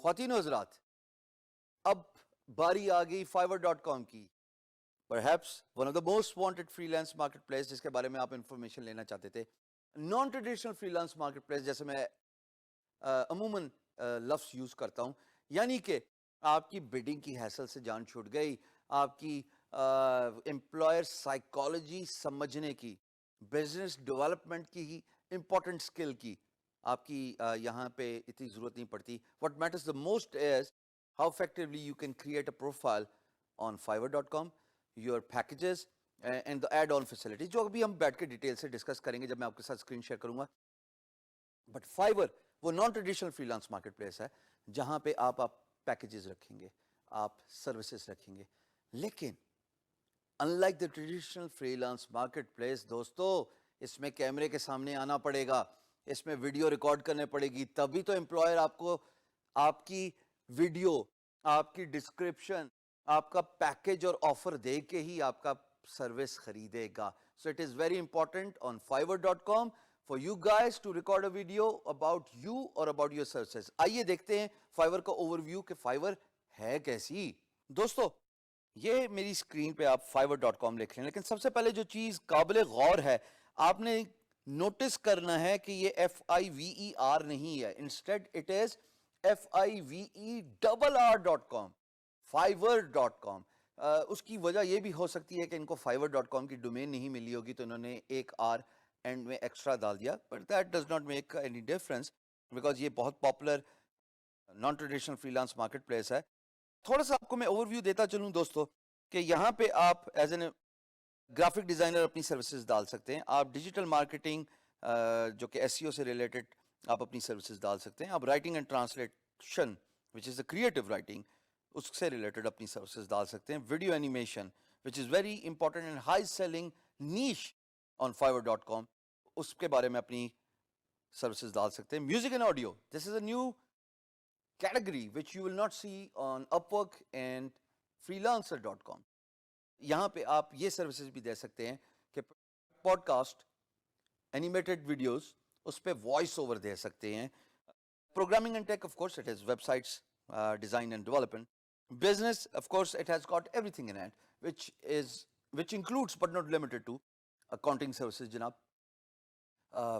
خواتین و حضرات، اب باری آ گئی fiverr.com کی. Perhaps one of the most wanted freelance marketplace جس کے بارے میں آپ انفارمیشن لینا چاہتے تھے. Naan traditional free lance market place جیسے میں عموماً لفظ یوز کرتا ہوں، یعنی کہ آپ کی بڈنگ کی حیصل سے جان چھوٹ گئی، آپ کی امپلائر سائیکالوجی سمجھنے کی، بزنس ڈیولپمنٹ کی ہی امپورٹنٹ اسکل کی آپ کی یہاں پہ اتنی ضرورت نہیں پڑتی. What matters the most is how effectively you can create a profile on fiverr.com, your packages and the add-on facilities جو ابھی ہم بیٹھ کے ڈیٹیل سے ڈسکس کریں گے جب میں آپ کے ساتھ اسکرین شیئر کروں گا. بٹ فائبر وہ naan traditional free lance market place ہے جہاں پہ آپ پیکیجز رکھیں گے، آپ سروسز رکھیں گے. لیکن in like the traditional free lance market place دوستو، اس میں کیمرے کے سامنے آنا پڑے گا، اس میں ویڈیو ریکارڈ کرنے پڑے گی، تبھی تو امپلائر آپ کو آپ کی ویڈیو، آپ کی ڈسکرپشن، آپ کا پیکیج اور آفر دے کے ہی آپ کا سروس خریدے گا. So it is very important on fiverr.com for you guys to record a video about you or about your services. آئیے دیکھتے ہیں فائور کا اوور ویو کہ فائور ہے کیسی. دوستو یہ میری اسکرین پہ آپ fiverr.com لکھ لیں، لیکن سب سے پہلے جو چیز قابل غور ہے آپ نے نوٹس کرنا ہے کہ یہ FIVER نہیں ہے، instead it is FIVERR.com fiverr.com. اس کی وجہ یہ بھی ہو سکتی ہے کہ ان کو fiverr.com کی ڈومین نہیں ملی ہوگی تو انہوں نے ایک آر اینڈ میں ایکسٹرا ڈال دیا، but that does not make any difference because یہ بہت popular naan traditional free lance market place ہے. تھوڑا سا آپ کو میں اوور ویو دیتا چلوں دوستو کہ یہاں پہ آپ ایز این گرافک ڈیزائنر اپنی سروسز ڈال سکتے ہیں، آپ ڈیجیٹل مارکیٹنگ جو کہ SEO سے ریلیٹڈ آپ اپنی سروسز ڈال سکتے ہیں، آپ writing and translation which is a creative writing اس سے ریلیٹڈ اپنی سروسز ڈال سکتے ہیں، video animation which is very important and high selling niche on fiverr.com اس کے بارے میں اپنی سروسز ڈال سکتے ہیں. Music and audio, this is a new category which you will not see on Upwork and freelancer.com. یہاں پہ آپ یہ سروسز بھی دے سکتے ہیں کہ پوڈ کاسٹ، اینیمیٹڈ ویڈیوز، اس پہ وائس اوور دے سکتے ہیں. Programming and take, of course it is web sites design and development. Business, of course it has got every thing in it which includes but not limited to accounting services جناب،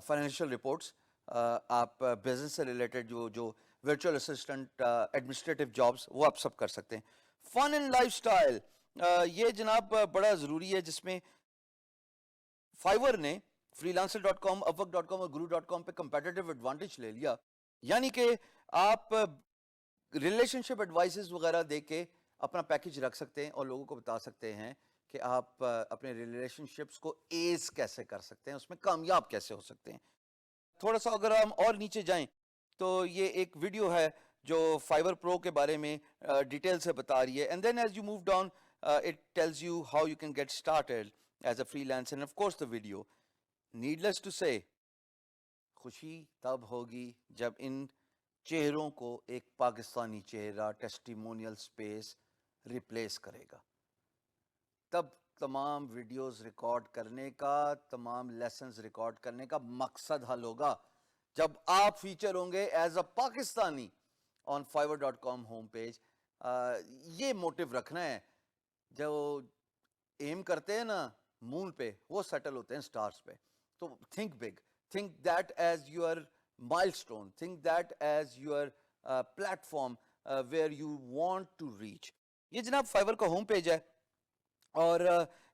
financial reports, آپ business سے related جو virtual assistant, administrative jobs وہ آپ سب کر سکتے ہیں. Fun and life style, یہ جناب بڑا ضروری ہے جس میں فائور نے freelancer.com, upwork.com اور guru.com پہ کمپیٹیٹو ایڈوانٹیج لے لیا. یعنی کہ آپ ریلیشن شپ ایڈوائسز وغیرہ دے کے اپنا پیکیج رکھ سکتے ہیں اور لوگوں کو بتا سکتے ہیں کہ آپ اپنے ریلیشن شپس کو ایز کیسے کر سکتے ہیں، اس میں کامیاب کیسے ہو سکتے ہیں. تھوڑا سا اگر ہم اور نیچے جائیں تو یہ ایک ویڈیو ہے جو فائبر پرو کے بارے میں ڈیٹیل سے بتا رہی ہے. And then as you move down it tells you how you can get started as a freelancer. And of course the video, needless to say, خوشی تب ہوگی جب ان چہروں کو ایک پاکستانی چہرہ ٹیسٹیمونیل سپیس ریپلیس کرے گا. تب تمام ویڈیوز ریکارڈ کرنے کا، تمام لیسنز ریکارڈ کرنے کا مقصد حل ہوگا جب آپ فیچر ہوں گے as a Pakistani on fiverr.com home page. یہ موٹیو رکھنا ہے. جو ایم کرتے ہیں نا مون پہ، وہ سیٹل ہوتے ہیں سٹارز پہ. تو think big, think that as your milestone, think that as your platform where you want to reach. یہ جناب فائور کا ہوم پیج ہے اور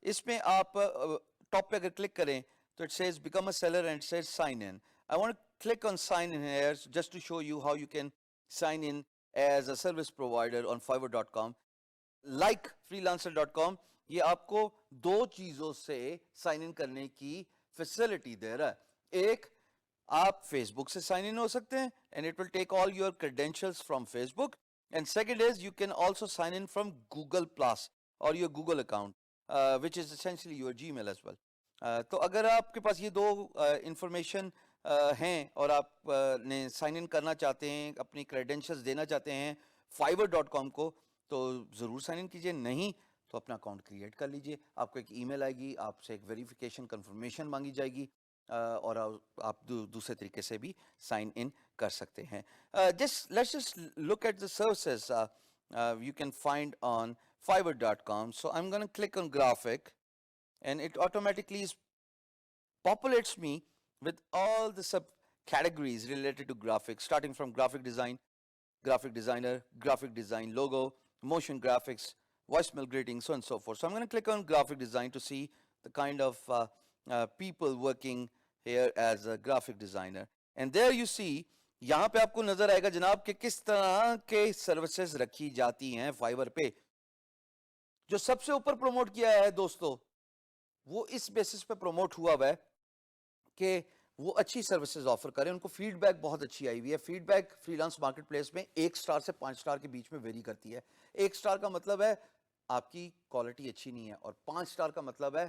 اس میں آپ ٹاپ پہ اگر کلک کریں تو it says become a seller and says sign in. I want to click on sign in here just to show you how you can sign in as a service provider on fiverr.com. Like freelancer.com, یہ آپ کو دو چیزوں سے sign in کرنے کی facility دے رہا ہے. ایک، آپ فیس بک سے سائن ان ہو سکتے ہیں and it will take all your credentials from Facebook. And second is you can also sign in from Google Plus or your Google account, which is essentially your Gmail as well. تو اگر آپ کے پاس یہ دو information ہیں اور آپ نے sign in کرنا چاہتے ہیں، اپنی کریڈینشلز دینا چاہتے ہیں fiverr.com کو، تو ضرور سائن ان کیجئے. نہیں تو اپنا اکاؤنٹ کریٹ کر لیجئے. آپ کو ایک ای میل آئے گی، آپ سے ایک ویریفیکیشن کنفرمیشن مانگی جائے گی اور آپ دوسرے طریقے سے بھی سائن ان کر سکتے ہیں. Let's just look at the services you can find on Fiverr.com. So I'm going to click on graphic, and it automatically populates me with all the subcategories related to graphics, starting from graphic design, graphic designer, graphic design logo, motion graphics, voicemail greetings, so on and so forth. So I'm going to click on graphic design to see the kind of people working here as a graphic designer. And there you see, یہاں پہ آپ کو نظر آئے گا جناب کہ کس طرح کے سروسز رکھی جاتی ہیں فائبر پہ. جو سب سے اوپر پروموٹ کیا ہے دوستو, وہ اس بیسس پہ پروموٹ ہوا ہے کہ وہ اچھی سروسز آفر کریں. ان کو فیڈ بیک بہت اچھی آئی ہوئی ہے. Feedback freelance marketplace میں 1 سٹار سے 5 سٹار کے بیچ میں ویری کرتی ہے. 1 سٹار کا مطلب ہے آپ کی کوالٹی اچھی نہیں ہے, اور 5 سٹار کا مطلب ہے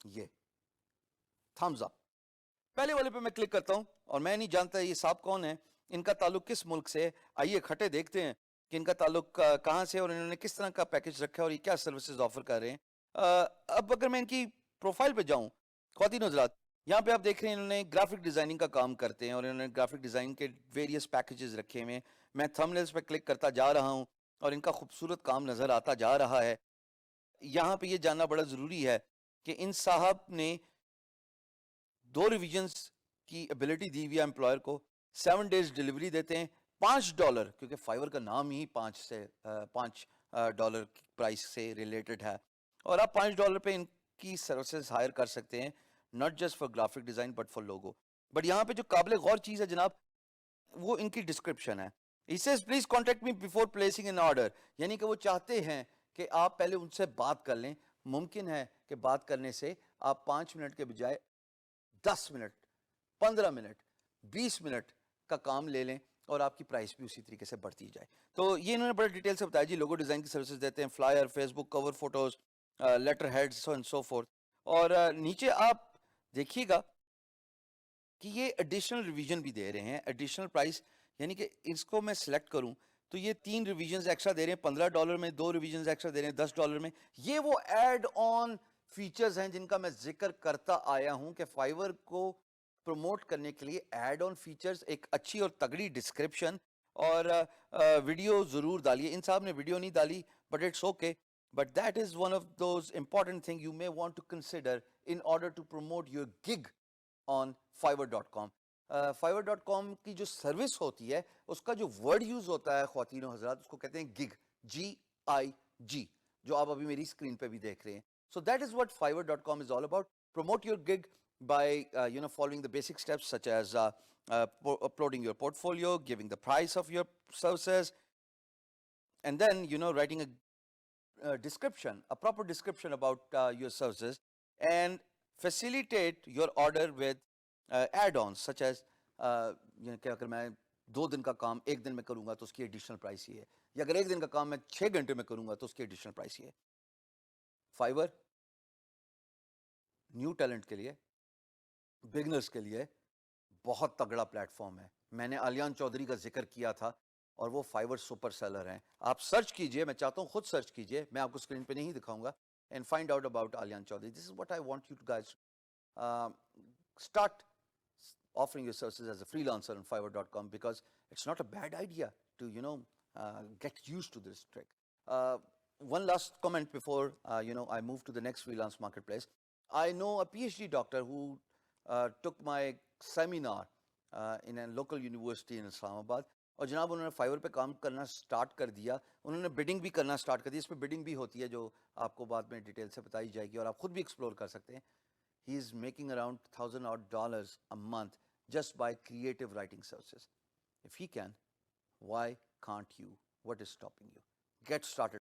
یہ تھمز اپ. پہلے والے پہ میں کلک کرتا ہوں, اور میں نہیں جانتا یہ صاحب کون ہے, ان کا تعلق کس ملک سے. آئیے کھٹے دیکھتے ہیں کہ ان کا تعلق کہاں سے, اور انہوں نے کس طرح کا پیکج رکھا ہے, اور یہ کیا سروسز آفر کر رہے ہیں. اب اگر میں ان کی پروفائل پہ جاؤں, خواتین حضرات, یہاں پہ آپ دیکھ رہے ہیں انہوں نے گرافک ڈیزائننگ کا کام کرتے ہیں, اور انہوں نے گرافک ڈیزائن کے ویریس پیکجز رکھے ہوئے ہیں. میں تھمبنیلز پہ کلک کرتا جا رہا ہوں, اور ان کا خوبصورت کام نظر آتا جا رہا ہے. یہاں پہ یہ جاننا بڑا ضروری ہے کہ ان صاحب نے 2 ریویژنز کی ابیلٹی دی ہوئی ہے امپلائر کو. 7 days ڈیلیوری دیتے ہیں. $5, کیونکہ فائبر کا نام ہی $5 پرائس سے ریلیٹڈ ہے, اور آپ $5 پہ ان کی سروسز ہائر کر سکتے ہیں, not just for graphic design but for logo. But یہاں پہ جو قابل غور چیز ہے جناب, وہ ان کی ڈسکرپشن ہے. He says please contact me before placing an order. یعنی کہ وہ چاہتے ہیں کہ آپ پہلے ان سے بات کر لیں. ممکن ہے کہ بات کرنے سے آپ 5 منٹ کے بجائے 10 منٹ, 15 منٹ, 20 منٹ کا کام لے لیں, اور آپ کی پرائس بھی اسی طریقے سے بڑھتی جائے. تو یہ انہوں نے بڑے ڈیٹیل سے بتایا جی. لوگو ڈیزائن کی سروسز دیتے ہیں, flyer, Facebook cover photos, letterhead, so and so forth. اور نیچے آپ دیکھیے گا کہ یہ ایڈیشنل ریویژن بھی دے رہے ہیں. ایڈیشنل پرائس یعنی کہ اس کو میں سلیکٹ کروں تو یہ 3 ریویژنز ایکسٹرا دے رہے ہیں $15 میں, 2 ریویژنز ایکسٹرا دے رہے ہیں $10 میں. یہ وہ ایڈ آن فیچرز ہیں جن کا میں ذکر کرتا آیا ہوں کہ فائبر کو پروموٹ کرنے کے لیے ایڈ آن فیچرز, ایک اچھی اور تگڑی ڈسکرپشن, اور ویڈیو ضرور ڈالیے. ان صاحب نے ویڈیو نہیں ڈالی, but it's okay. But that is one of those important things you may want to consider in order to promote your gig on Fiverr.com. Fiverr.com کی جو سروس ہوتی ہے اس کا جو ورڈ یوز ہوتا ہے خواتین و حضرات, اس کو کہتے ہیں گگ, GIG, جو آپ ابھی میری اسکرین پہ بھی دیکھ رہے ہیں. So that is what Fiverr.com is all about. Promote your gig by following the basic steps such as uploading your portfolio, giving the price of your services, and then writing a description, a proper description about your services, and facilitate your order with add-ons such as کہ اگر میں 2 دن کا کام 1 دن میں کروں گا تو اس کی additional price یہ ہے, یا اگر 1 دن کا کام میں 6 گھنٹے میں کروں گا تو اس کی ایڈیشنل پرائس یہ ہے. فائبر نیو ٹیلنٹ کے لیے, بگنرز کے لیے بہت تگڑا پلیٹ فارم ہے. میں نے آلیان چودھری کا ذکر کیا تھا, اور وہ فائبر سپر سیلر ہیں. آپ سرچ کیجئے, میں چاہتا ہوں خود سرچ کیجئے, میں آپ کو اسکرین پہ نہیں دکھاؤں گا, and find out about Alyan Chaudhary. This is what I want you to guys start offering your services as a freelancer on Fiverr.com, because it's not a bad idea to get used to this trick. One last comment before I move to the next freelance marketplace. I know a PhD doctor who took my seminar in a local university in Islamabad, اور جناب انہوں نے fibre پہ کام کرنا start کر دیا. انہوں نے بڈنگ بھی کرنا سٹارٹ کر دیا. اس پہ بڈنگ بھی ہوتی ہے جو آپ کو بعد میں ڈیٹیل سے بتائی جائے گی, اور آپ خود بھی ایکسپلور کر سکتے ہیں. He is making around $1,000 a month just by creative writing services. If he can, why can't you? What is stopping you? Get started.